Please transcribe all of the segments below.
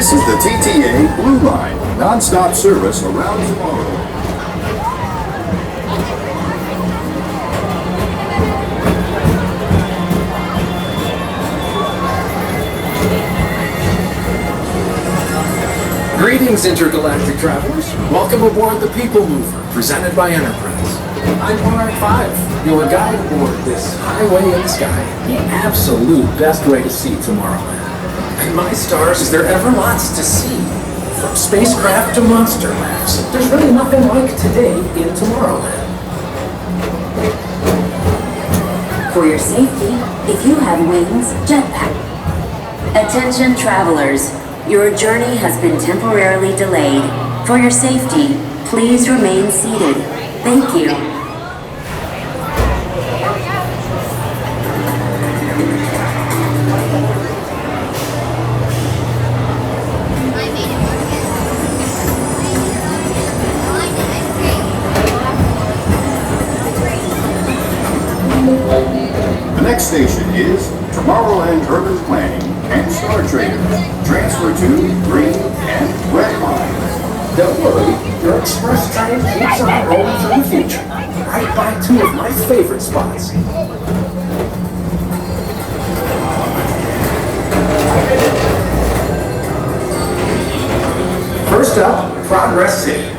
This is the TTA Blue Line, non-stop service around tomorrow. Greetings, Intergalactic travelers. Welcome aboard the PeopleMover, presented by Enterprise. I'm Monarch 5, your guide aboard this highway in the sky, the absolute best way to see Tomorrowland. And my stars, is there ever lots to see? From spacecraft to monster labs, there's really nothing like today in Tomorrowland. For your safety, if you have wings, jetpack. Attention travelers. Your journey has been temporarily delayed. For your safety, please remain seated. Thank you. The next station is Tomorrowland Urban Planning and Star Traders. Transfer to green and red lines. Don't worry, your express train keeps on rolling through the future. Right by two of my favorite spots. First up, Progress City.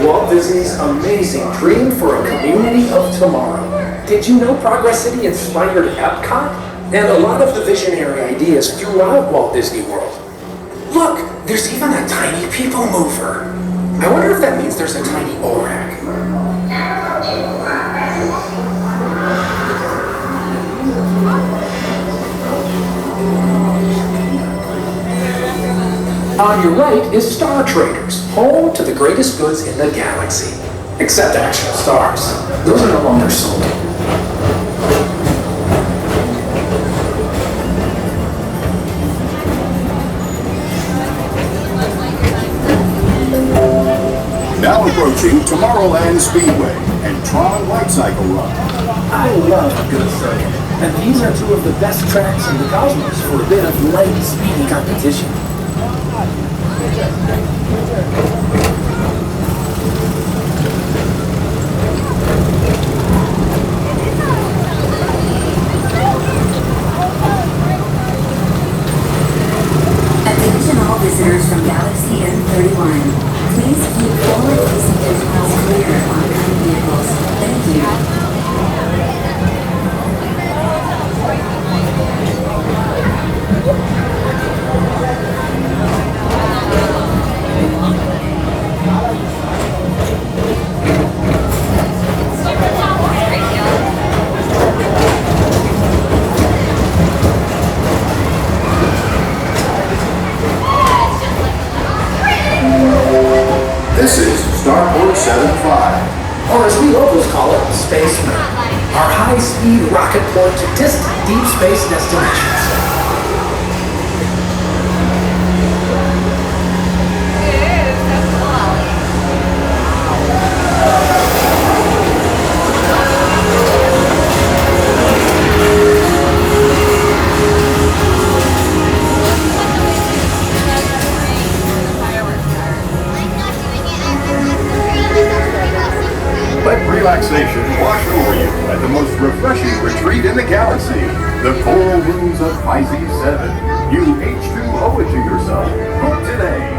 Walt Disney's amazing dream for a community of tomorrow. Did you know Progress City inspired Epcot? And a lot of the visionary ideas throughout Walt Disney World. Look, there's even a tiny PeopleMover. I wonder if that means there's a tiny ORAC. On your right is Star Traders, home to the greatest goods in the galaxy. Except actual stars. Those are no longer sold. Now approaching Tomorrowland Speedway and Tron Light Cycle Run. I love a good circuit, and these are two of the best tracks in the cosmos for a bit of light, speedy competition. Attention all visitors from Galaxy M31. Please keep forward-facing vehicles clear on oncoming vehicles. Thank you. This is Starport 75. Or as we locals call it, Spaceman. Our high-speed rocket port to distant deep space destinations. Let relaxation wash over you at the most refreshing retreat in the galaxy, the coral rooms of Pisces 7. You H2O it to yourself. Book today.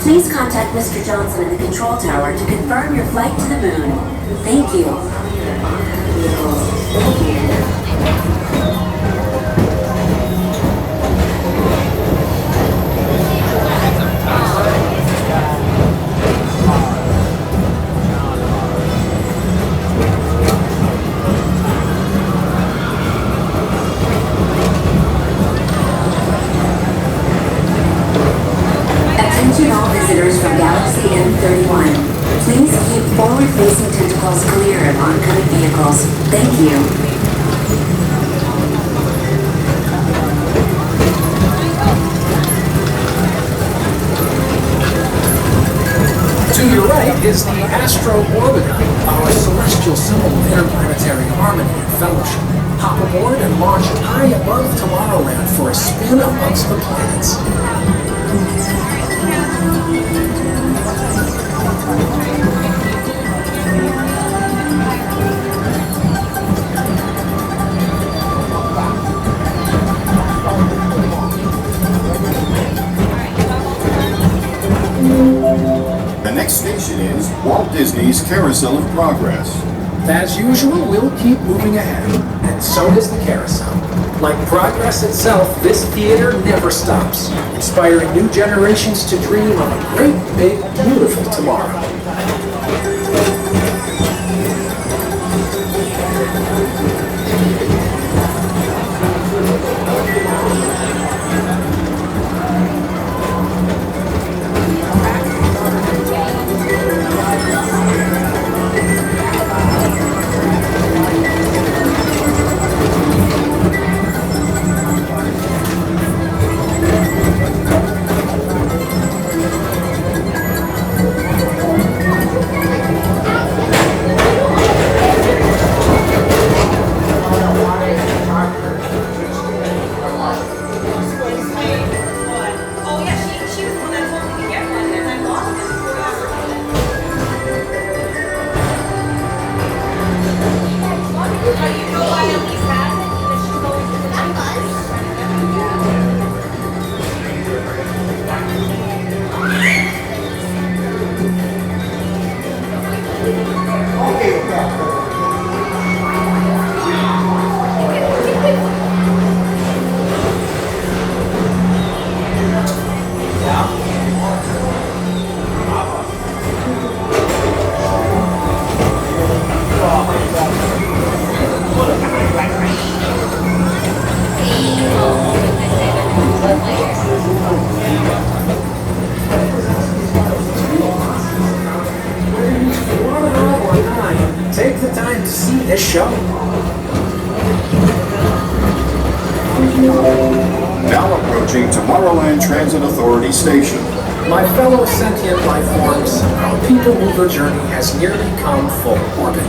Please contact Mr. Johnson in the control tower to confirm your flight to the moon. Thank you. Attention all visitors from Galaxy M31. Please keep forward-facing tentacles clear of oncoming vehicles. Thank you. To your right is the Astro Orbiter, our celestial symbol of interplanetary harmony and fellowship. Hop aboard and launch high above Tomorrowland for a spin amongst the planets. The next station is Walt Disney's Carousel of Progress. As usual, we'll keep moving ahead, and so does the carousel. Like progress itself, this theater never stops, inspiring new generations to dream of a great, big, beautiful tomorrow. Take the time to see this show. Now approaching Tomorrowland Transit Authority Station. My fellow sentient life forms, our PeopleMover journey has nearly come full orbit.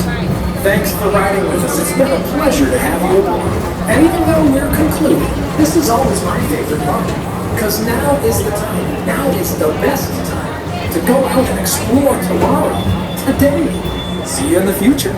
Thanks for riding with us. It's been a pleasure to have you aboard. And even though we're concluding, this is always my favorite part. Because now is the time, now is the best time to go out and explore tomorrow, today. See you in the future.